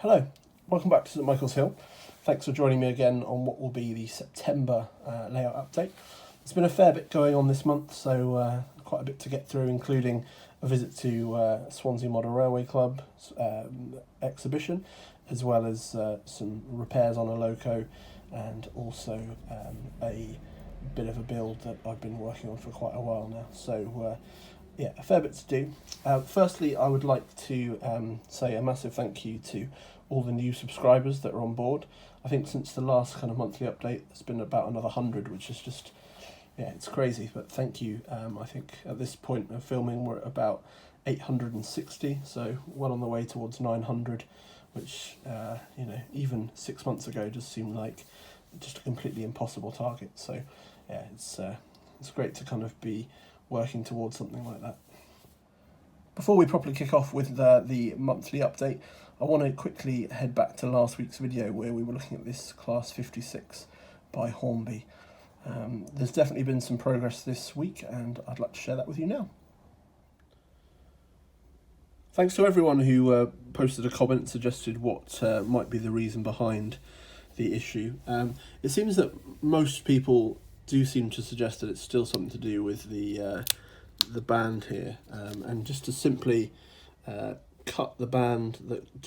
Hello, welcome back to St Michael's Hill. Thanks for joining me again on what will be the September layout update. There's been a fair bit going on this month, so quite a bit to get through, including a visit to Swansea Model Railway Club exhibition, as well as some repairs on a loco, and also a bit of a build that I've been working on for quite a while now. So yeah, a fair bit to do. Firstly, I would like to say a massive thank you to all the new subscribers that are on board. I think since the last kind of monthly update, there's been about another 100, which is just, yeah, it's crazy. But thank you. I think at this point of filming, we're at about 860, so well on the way towards 900, which, you know, even 6 months ago just seemed like just a completely impossible target. So yeah, it's great to kind of be working towards something like that. Before we properly kick off with the monthly update, I want to quickly head back to last week's video where we were looking at this Class 56 by Hornby. There's definitely been some progress this week, and I'd like to share that with you now. Thanks to everyone who posted a comment and suggested what might be the reason behind the issue. It seems that most people do seem to suggest that it's still something to do with the band here, and just to simply cut the band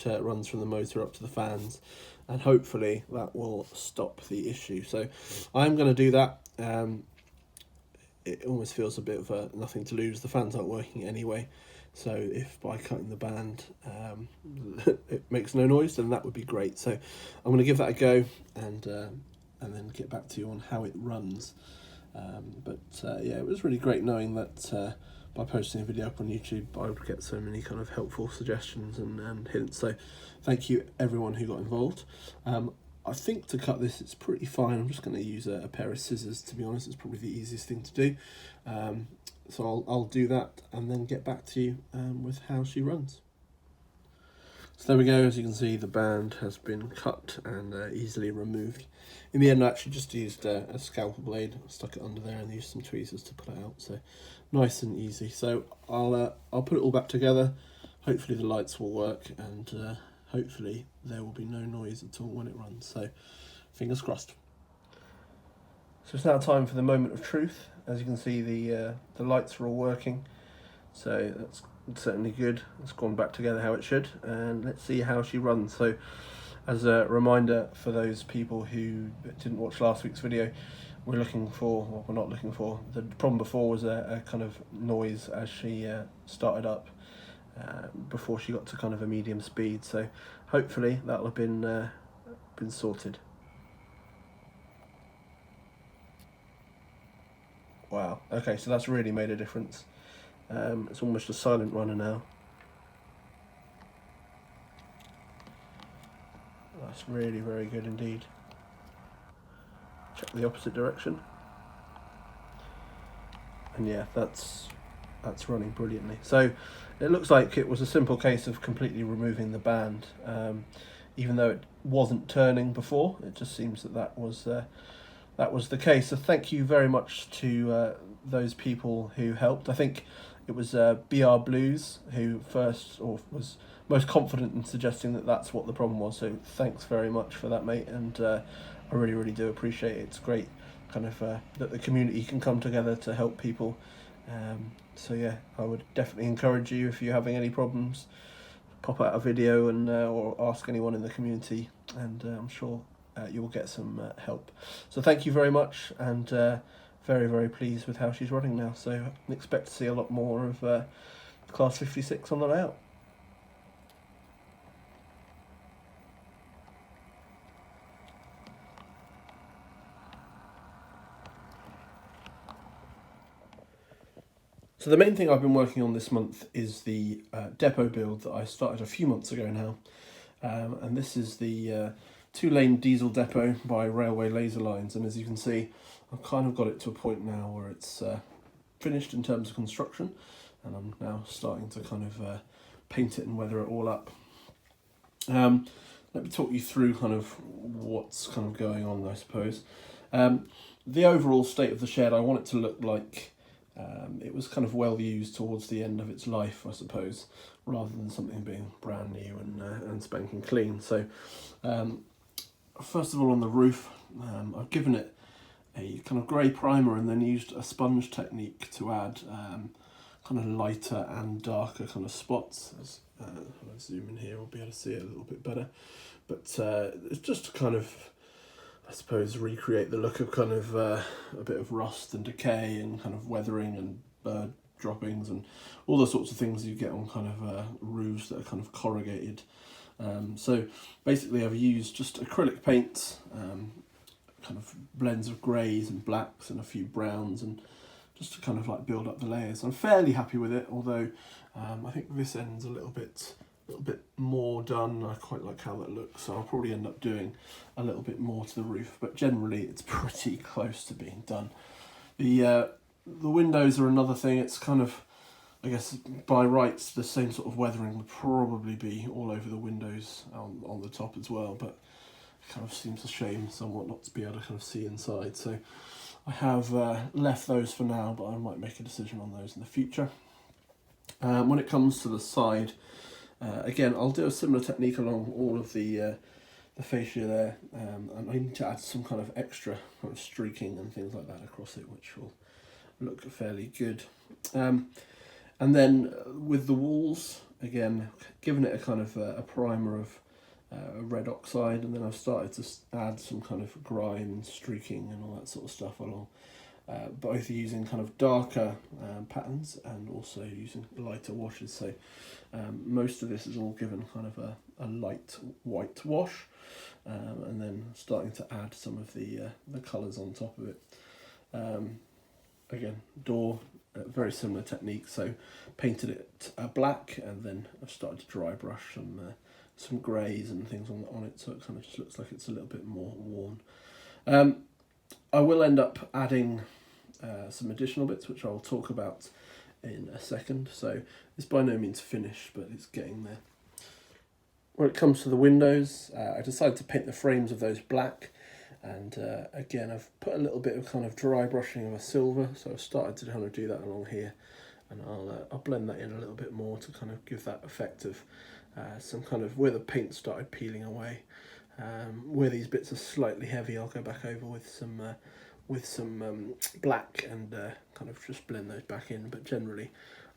that runs from the motor up to the fans, and hopefully that will stop the issue. So I'm going to do that. It almost feels a bit of nothing to lose. The fans aren't working anyway, so if by cutting the band it makes no noise, then that would be great. So I'm going to give that a go, and then get back to you on how it runs. Yeah, it was really great knowing that by posting a video up on YouTube, I would get so many kind of helpful suggestions and hints. So thank you everyone who got involved. I think to cut this, it's pretty fine. I'm just going to use a pair of scissors, to be honest. It's probably the easiest thing to do. So I'll do that and then get back to you with how she runs. So there we go. As you can see, the band has been cut and easily removed. In the end, I actually just used a scalpel blade, stuck it under there, and used some tweezers to pull it out. So nice and easy. So I'll put it all back together. Hopefully the lights will work, and hopefully there will be no noise at all when it runs. So fingers crossed. So it's now time for the moment of truth. As you can see, the lights are all working. So that's certainly good. It's gone back together how it should, and let's see how she runs. So as a reminder for those people who didn't watch last week's video, we're not looking for, the problem before was a kind of noise as she started up before she got to kind of a medium speed. So hopefully that'll have been sorted. Wow, okay, so that's really made a difference. It's almost a silent runner now. That's really very good indeed. Check the opposite direction. And yeah, that's running brilliantly. So it looks like it was a simple case of completely removing the band. Even though it wasn't turning before, it just seems that was the case. So thank you very much to those people who helped. I think it was BR Blues who was most confident in suggesting that that's what the problem was. So thanks very much for that, mate. And I really, really do appreciate it. It's great kind of that the community can come together to help people. So yeah, I would definitely encourage you, if you're having any problems, pop out a video and or ask anyone in the community, and I'm sure you'll get some help. So thank you very much, and very, very pleased with how she's running now. So expect to see a lot more of Class 56 on the layout. So the main thing I've been working on this month is the depot build that I started a few months ago now. And this is the 2-lane diesel depot by Railway Laser Lines. And as you can see, I've kind of got it to a point now where it's finished in terms of construction. And I'm now starting to kind of paint it and weather it all up. Let me talk you through kind of what's kind of going on, I suppose. The overall state of the shed, I want it to look like it was kind of well used towards the end of its life, I suppose, rather than something being brand new and spanking clean. So first of all, on the roof, I've given it a kind of grey primer and then used a sponge technique to add kind of lighter and darker kind of spots. As if I zoom in here, we'll be able to see it a little bit better. But it's just to kind of, I suppose, recreate the look of kind of a bit of rust and decay and kind of weathering and bird droppings and all the sorts of things you get on kind of roofs that are kind of corrugated. So basically I've used just acrylic paints, kind of blends of greys and blacks and a few browns, and just to kind of like build up the layers. I'm fairly happy with it, although I think this end's a little bit more done. I quite like how that looks, so I'll probably end up doing a little bit more to the roof, but generally it's pretty close to being done. The windows are another thing. It's kind of, I guess by rights the same sort of weathering would probably be all over the windows on the top as well, but it kind of seems a shame somewhat not to be able to kind of see inside. So I have left those for now, but I might make a decision on those in the future. When it comes to the side, again, I'll do a similar technique along all of the fascia there, and I need to add some kind of extra kind of streaking and things like that across it, which will look fairly good. And then with the walls, again, giving it a kind of a primer of red oxide, and then I've started to add some kind of grime and streaking and all that sort of stuff along, both using kind of darker patterns and also using lighter washes. So most of this is all given kind of a light white wash, and then starting to add some of the colours on top of it. Again, door, very similar technique, so painted it black, and then I've started to dry brush some greys and things on it, so it kind of just looks like it's a little bit more worn. I will end up adding some additional bits, which I'll talk about in a second, so it's by no means finished, but it's getting there. When it comes to the windows, I decided to paint the frames of those black, and again I've put a little bit of kind of dry brushing of a silver, so I've started to kind of do that along here, and I'll blend that in a little bit more to kind of give that effect of some kind of where the paint started peeling away. Where these bits are slightly heavy, I'll go back over with some black and kind of just blend those back in, but generally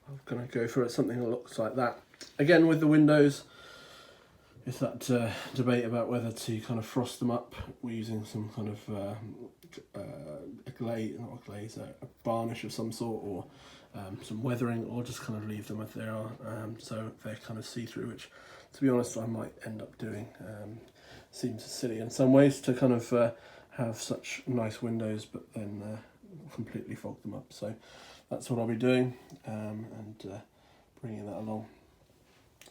I'm going to go for something that looks like that. Again, with the windows, it's that debate about whether to kind of frost them up. We're using some kind of a varnish of some sort, or some weathering, or just kind of leave them as they are, so they're kind of see-through, which, to be honest, I might end up doing. Seems silly in some ways to kind of have such nice windows but then completely fog them up, so that's what I'll be doing, and bringing that along.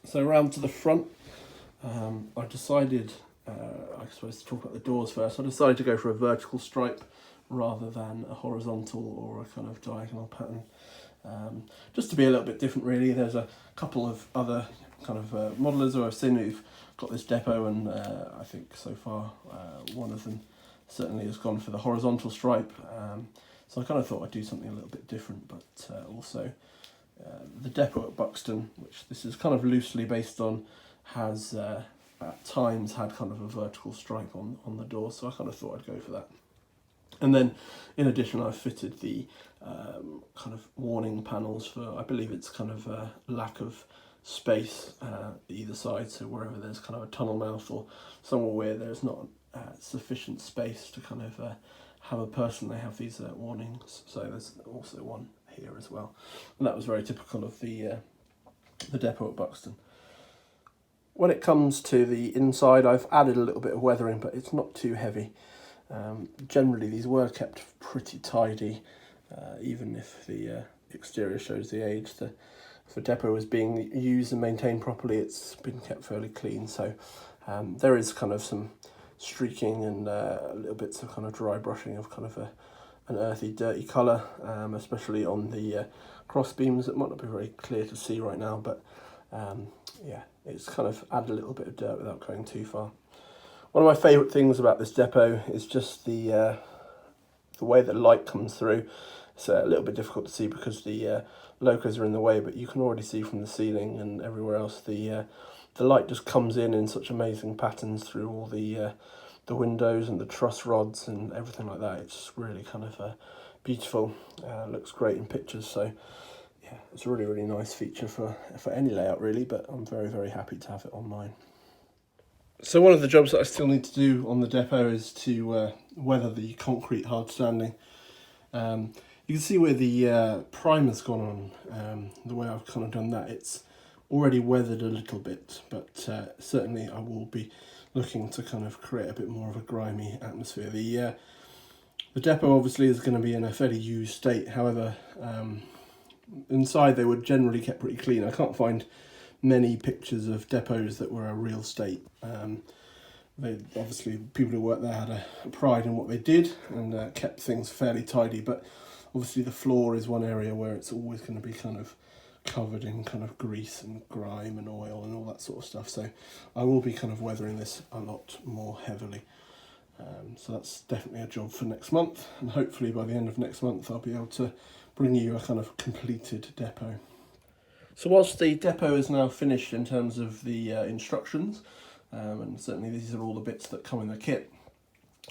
So around to the front, I decided, I suppose to talk about the doors first, I decided to go for a vertical stripe rather than a horizontal or a kind of diagonal pattern. Just to be a little bit different, really. There's a couple of other kind of modelers who I've seen who've got this depot, and I think so far one of them certainly has gone for the horizontal stripe. So I kind of thought I'd do something a little bit different, but also the depot at Buxton, which this is kind of loosely based on, has at times had kind of a vertical stripe on the door, so I kind of thought I'd go for that. And then in addition I've fitted the kind of warning panels for, I believe it's kind of a lack of space either side, so wherever there's kind of a tunnel mouth or somewhere where there's not sufficient space to kind of have a person, they have these warnings. So there's also one here as well, and that was very typical of the depot at Buxton. When it comes to the inside, I've added a little bit of weathering, but it's not too heavy. Generally these were kept pretty tidy, even if the exterior shows the age. If the depot is being used and maintained properly, it's been kept fairly clean. So there is kind of some streaking and little bits of kind of dry brushing of kind of an earthy, dirty colour, especially on the cross beams. It might not be very clear to see right now, but yeah, it's kind of add a little bit of dirt without going too far. One of my favourite things about this depot is just the way that light comes through. It's a little bit difficult to see because the locos are in the way, but you can already see from the ceiling and everywhere else the light just comes in such amazing patterns through all the windows and the truss rods and everything like that. It's really kind of beautiful. Looks great in pictures. So yeah, it's a really, really nice feature for any layout really, but I'm very, very happy to have it on mine. So one of the jobs that I still need to do on the depot is to weather the concrete hard standing. You can see where the primer's gone on, the way I've kind of done that. It's already weathered a little bit, but certainly I will be looking to kind of create a bit more of a grimy atmosphere. The depot obviously is going to be in a fairly used state, however, inside they were generally kept pretty clean. I can't find many pictures of depots that were a real state. They obviously, people who worked there had a pride in what they did and kept things fairly tidy, but obviously the floor is one area where it's always going to be kind of covered in kind of grease and grime and oil and all that sort of stuff. So I will be kind of weathering this a lot more heavily. So that's definitely a job for next month, and hopefully by the end of next month I'll be able to bring you a kind of completed depot. So whilst the depot is now finished in terms of the instructions, and certainly these are all the bits that come in the kit,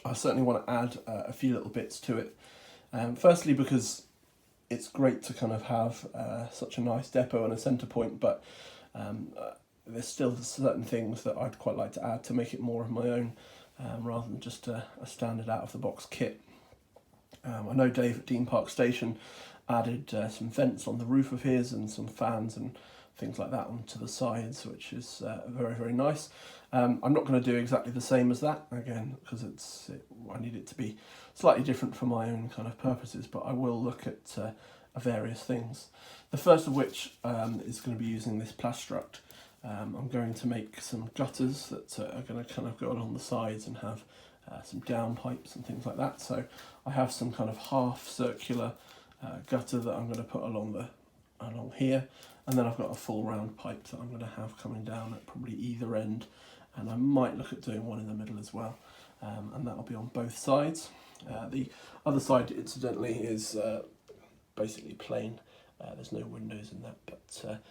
I certainly want to add a few little bits to it. Firstly, because it's great to kind of have such a nice depot and a centre point, but there's still certain things that I'd quite like to add to make it more of my own, rather than just a standard out-of-the-box kit. I know Dave at Dean Park Station added some vents on the roof of his and some fans and things like that onto the sides, which is very, very nice. I'm not going to do exactly the same as that, again, because I need it to be slightly different for my own kind of purposes, but I will look at various things. The first of which is going to be using this Plastruct. I'm going to make some gutters that are going to kind of go along the sides and have some down pipes and things like that. So I have some kind of half circular gutter that I'm going to put along here, and then I've got a full round pipe that I'm going to have coming down at probably either end, and I might look at doing one in the middle as well, and that'll be on both sides. The other side, incidentally, is basically plain. There's no windows in that, but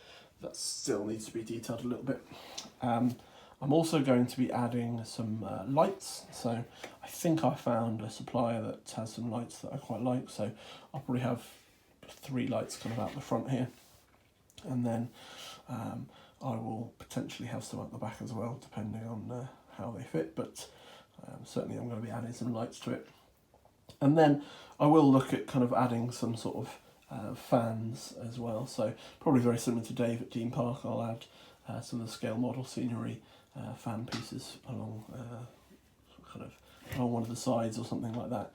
that still needs to be detailed a little bit. I'm also going to be adding some lights. So I think I found a supplier that has some lights that I quite like. So I'll probably have 3 lights kind of out the front here. And then I will potentially have some at the back as well, depending on how they fit. But certainly I'm going to be adding some lights to it. And then I will look at kind of adding some sort of fans as well. So probably very similar to Dave at Dean Park, I'll add some of the scale model scenery fan pieces along along one of the sides or something like that.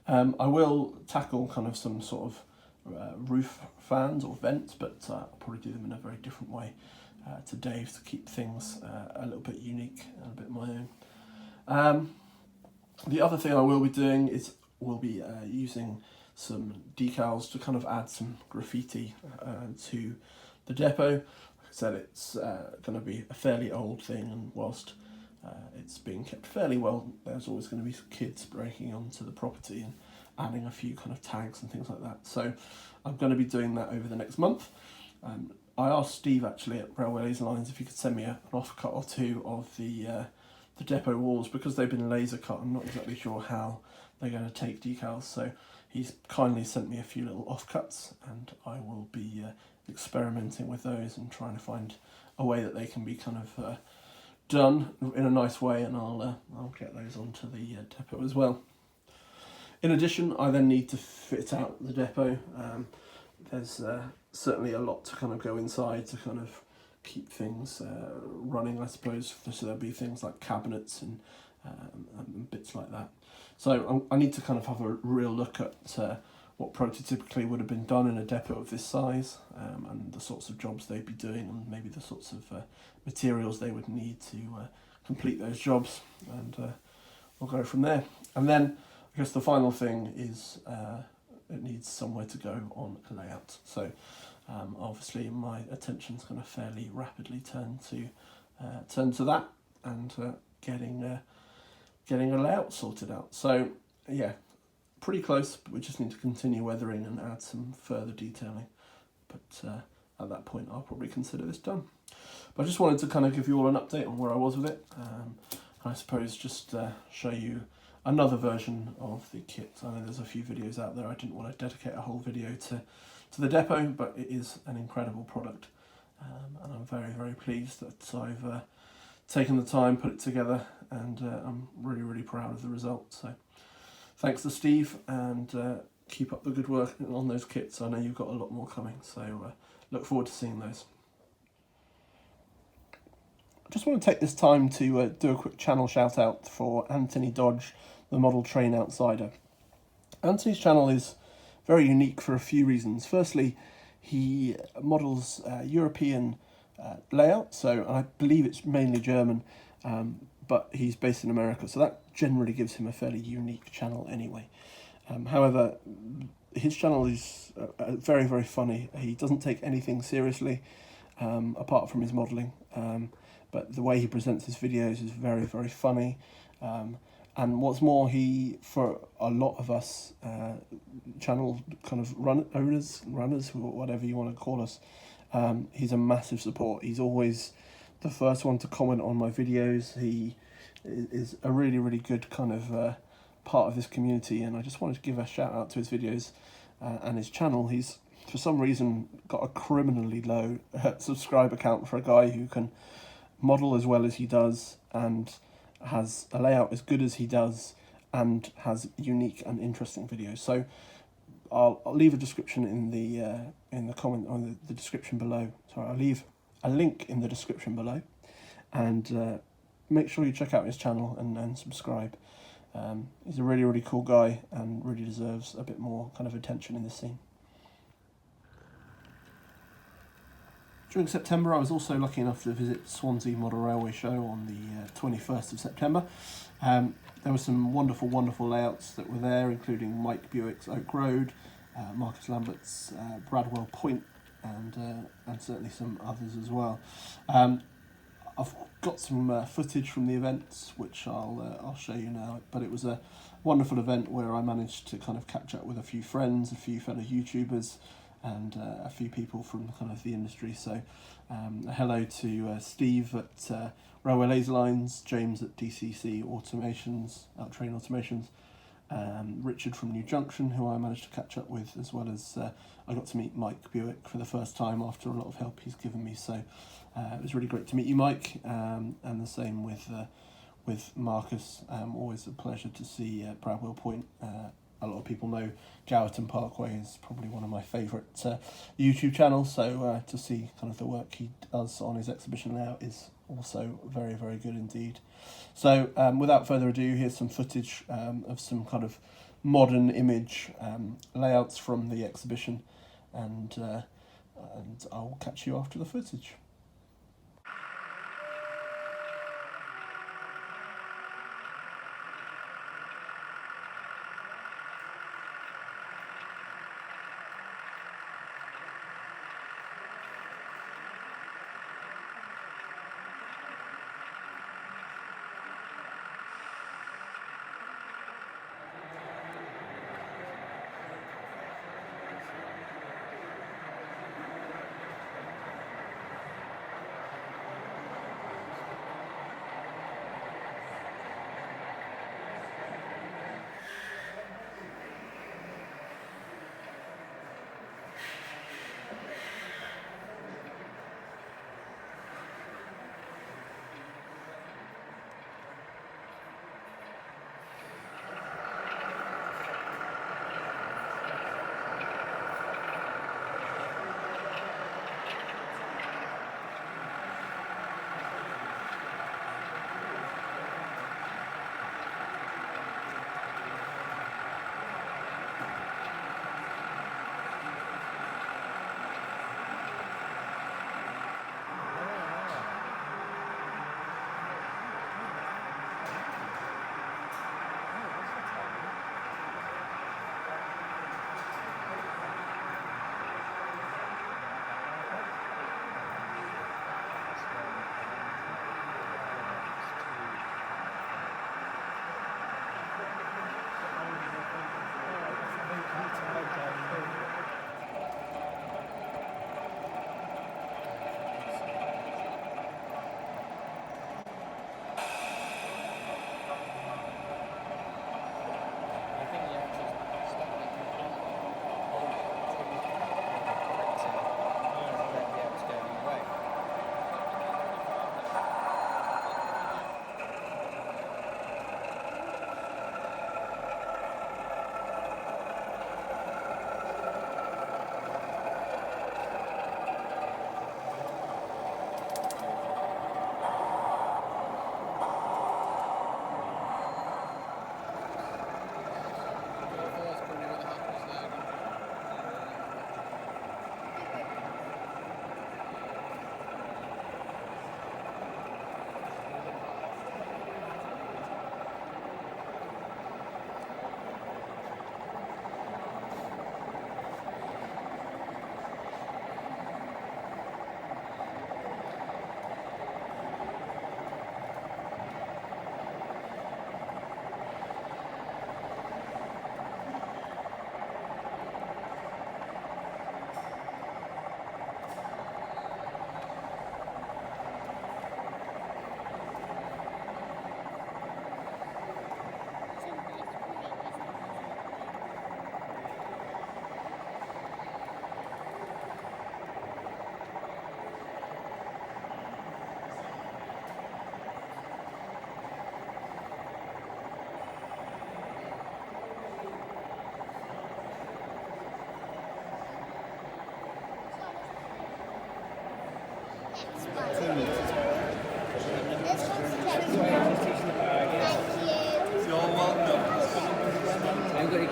I will tackle kind of some sort of roof fans or vents, but I'll probably do them in a very different way to Dave to keep things a little bit unique and a bit my own. The other thing I will be doing is we'll be using some decals to kind of add some graffiti to the depot. Like I said, it's going to be a fairly old thing, and whilst it's being kept fairly well, there's always going to be kids breaking onto the property and adding a few kind of tags and things like that. So I'm going to be doing that over the next month. I asked Steve actually at Railway Lines if he could send me an offcut or two of the depot walls, because they've been laser cut. I'm not exactly sure how they're going to take decals, so he's kindly sent me a few little offcuts, and I will be experimenting with those and trying to find a way that they can be kind of done in a nice way, and I'll get those onto the depot as well. In addition, I then need to fit out the depot. There's certainly a lot to kind of go inside to kind of keep things running, I suppose. So there'll be things like cabinets and bits like that. So I need to kind of have a real look at what prototypically would have been done in a depot of this size, and the sorts of jobs they'd be doing, and maybe the sorts of materials they would need to complete those jobs, and we'll go from there. And then I guess the final thing is it needs somewhere to go on a layout. So obviously my attention's going to fairly rapidly turn to that and getting a layout sorted out. So yeah, pretty close, but we just need to continue weathering and add some further detailing. But at that point, I'll probably consider this done. But I just wanted to kind of give you all an update on where I was with it. I suppose just show you another version of the kit. I know there's a few videos out there. I didn't want to dedicate a whole video to the depot, but it is an incredible product. And I'm very, very pleased that I've taken the time, put it together, and I'm really, really proud of the result. So thanks to Steve, and keep up the good work on those kits. I know you've got a lot more coming, so look forward to seeing those. I just want to take this time to do a quick channel shout out for Anthony Dodge, the Model Train Outsider. Anthony's channel is very unique for a few reasons. Firstly, he models European layout, so I believe it's mainly German, but he's based in America, so that generally gives him a fairly unique channel anyway. However, his channel is very, very funny. He doesn't take anything seriously, apart from his modelling, but the way he presents his videos is very, very funny. And what's more, he, for a lot of us channel kind of runners, whatever you want to call us, he's a massive support. He's always the first one to comment on my videos. He is a really, really good kind of part of this community, and I just wanted to give a shout out to his videos and his channel. He's, for some reason, got a criminally low subscriber count for a guy who can model as well as he does, and has a layout as good as he does, and has unique and interesting videos. So I'll leave a description in the comment, on the description below. Sorry, I'll leave a link in the description below, and make sure you check out his channel and subscribe. He's a really, really cool guy and really deserves a bit more kind of attention in this scene. During September, I was also lucky enough to visit Swansea Model Railway show on the 21st of September. There were some wonderful, wonderful layouts that were there, including Mike Buick's Oak Road, Marcus Lambert's Bradwell Point, and certainly some others as well. I've got some footage from the events, which I'll show you now. But it was a wonderful event where I managed to kind of catch up with a few friends, a few fellow YouTubers, and a few people from kind of the industry. So hello to Steve at Railway Laser Lines, James at DCC Automations, Train Automations, Richard from New Junction, who I managed to catch up with, as well as I got to meet Mike Buick for the first time after a lot of help he's given me. So it was really great to meet you, Mike, and the same with Marcus. Always a pleasure to see Bradwell Point. A lot of people know Gowerton Parkway is probably one of my favourite YouTube channels, so to see kind of the work he does on his exhibition layout is also very, very good indeed. So without further ado, here's some footage of some kind of modern image layouts from the exhibition, and I'll catch you after the footage.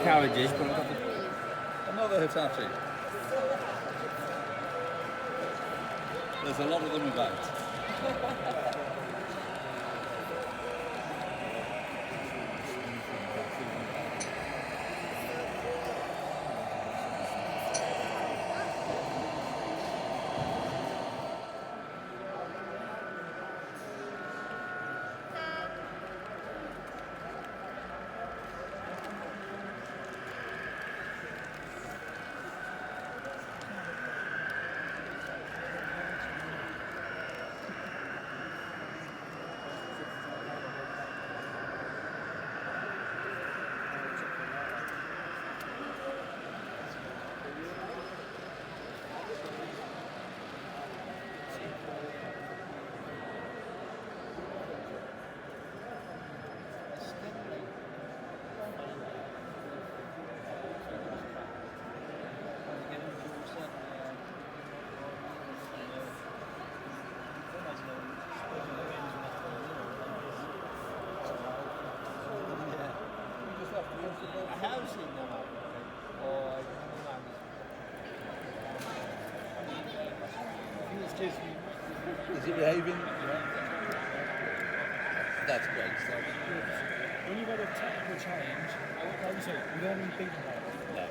carriages, but I've got another Hitachi. There's a lot of them about. I have seen them out. Or Is it behaving? Yeah. That's great stuff. when you've had a technical change, like you say, you don't even think about it. No.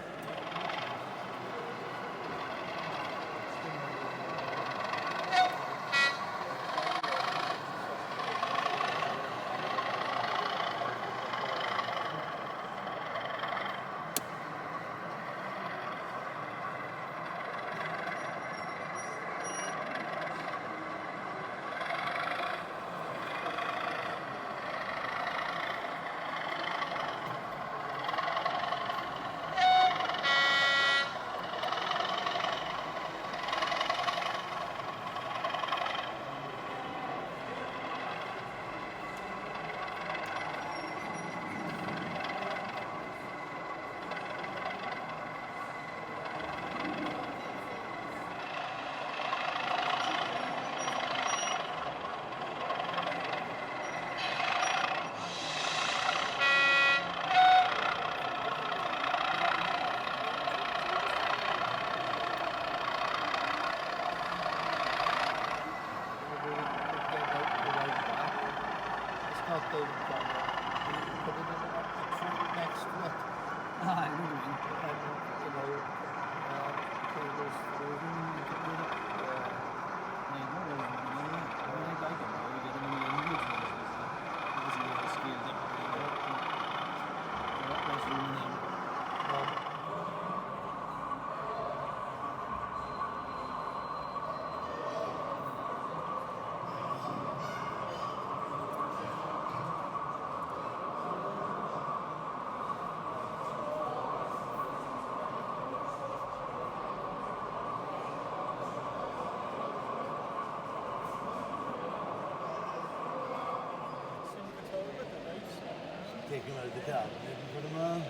Take him out of the car and put him on.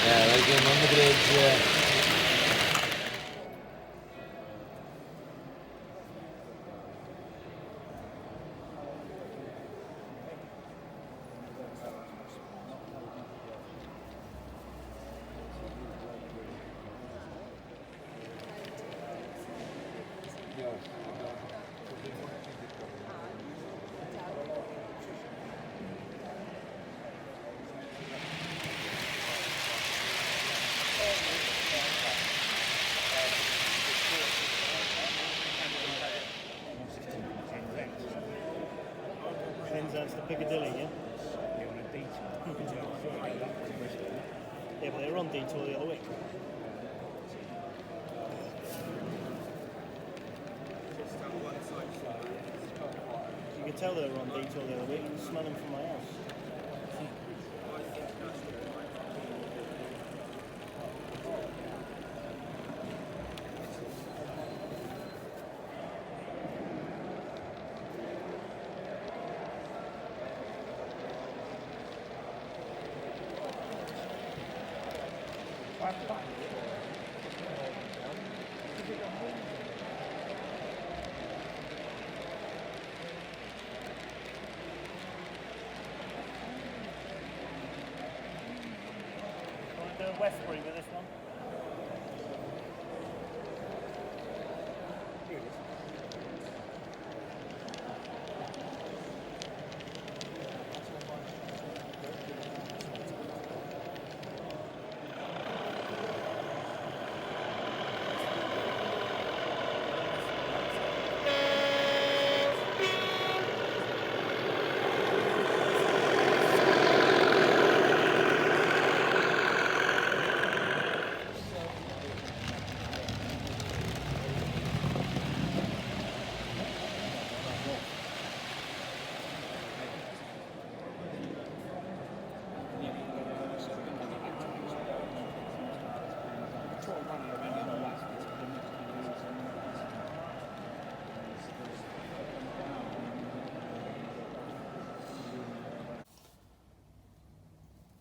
Yeah, like him on the bridge, yeah. Penzance to Piccadilly, yeah? Yeah, but they were on detour the other week. You could tell they were on detour the other week. You could smell them from my house. Westbury with this one. Here it is.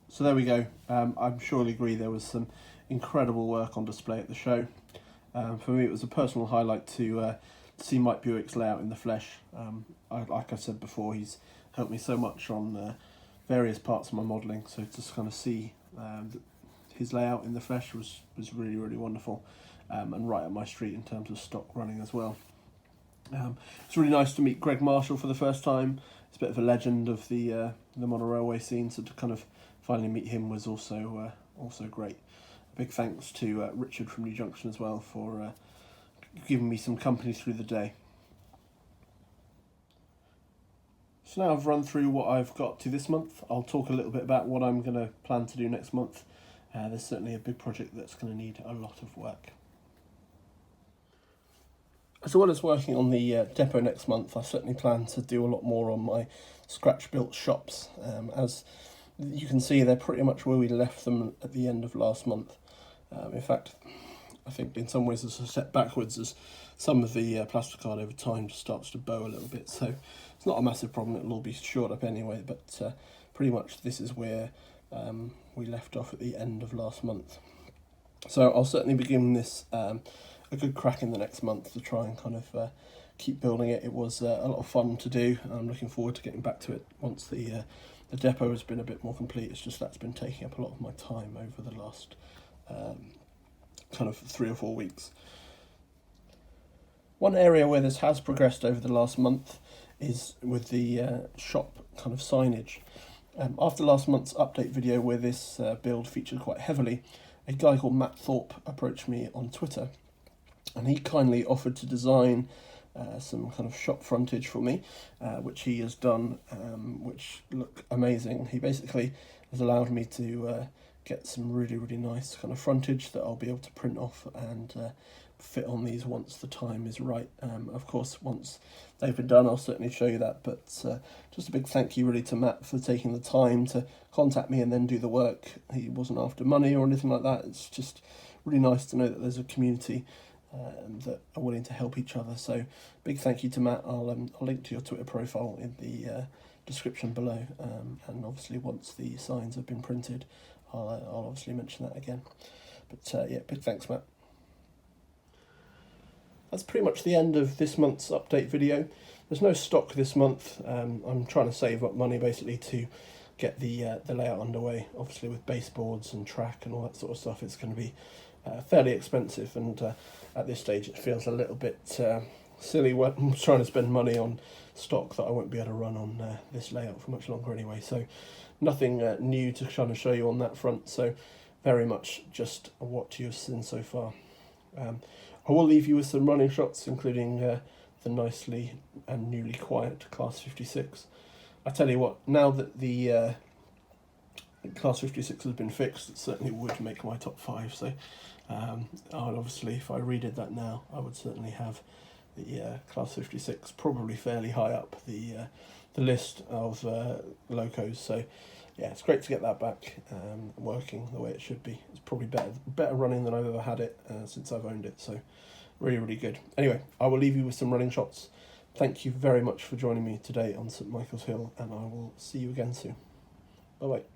So there we go. I'm sure you'll agree there was some incredible work on display at the show. For me, it was a personal highlight to see Mike Buick's layout in the flesh. Like I said before, he's helped me so much on various parts of my modelling, so to kind of see his layout in the flesh was really, really wonderful, and right up my street in terms of stock running as well. It's really nice to meet Greg Marshall for the first time. He's a bit of a legend of the model railway scene, so to kind of finally meet him was also great. A big thanks to Richard from New Junction as well for giving me some company through the day. So now I've run through what I've got to this month. I'll talk a little bit about what I'm going to plan to do next month. There's certainly a big project that's going to need a lot of work. As well as working on the depot next month, I certainly plan to do a lot more on my scratch-built shops. As you can see, they're pretty much where we left them at the end of last month. In fact, I think in some ways there's a step backwards as some of the plasticard over time just starts to bow a little bit. So it's not a massive problem, it'll all be shored up anyway, but pretty much this is where we left off at the end of last month. So I'll certainly be giving this a good crack in the next month to try and kind of keep building it. It was a lot of fun to do, and I'm looking forward to getting back to it once the depot has been a bit more complete. It's just that's been taking up a lot of my time over the last kind of 3 or 4 weeks. One area where this has progressed over the last month is with the shop kind of signage. After last month's update video where this build featured quite heavily, a guy called Matt Thorpe approached me on Twitter, and he kindly offered to design some kind of shop frontage for me, which he has done, which look amazing. He basically has allowed me to get some really, really nice kind of frontage that I'll be able to print off and fit on these once the time is right. Of course, once they've been done, I'll certainly show you that, but just a big thank you really to Matt for taking the time to contact me and then do the work. He wasn't after money or anything like that. It's just really nice to know that there's a community that are willing to help each other. So big thank you to Matt. I'll link to your Twitter profile in the description below, and obviously once the signs have been printed, I'll obviously mention that again. But yeah, big thanks, Matt. That's pretty much the end of this month's update video. There's no stock this month. I'm trying to save up money basically to get the layout underway. Obviously with baseboards and track and all that sort of stuff, it's going to be fairly expensive, and at this stage it feels a little bit silly when trying to spend money on stock that I won't be able to run on this layout for much longer anyway. So nothing new to try to show you on that front, so very much just what you've seen so far. I will leave you with some running shots, including the nicely and newly quiet Class 56. I tell you what, now that the Class 56 has been fixed, it certainly would make my top 5. So obviously, if I redid that now, I would certainly have the Class 56 probably fairly high up the list of locos. So yeah, it's great to get that back working the way it should be. It's probably better running than I've ever had it since I've owned it. So really, really good. Anyway, I will leave you with some running shots. Thank you very much for joining me today on St Michael's Hill, and I will see you again soon. Bye bye.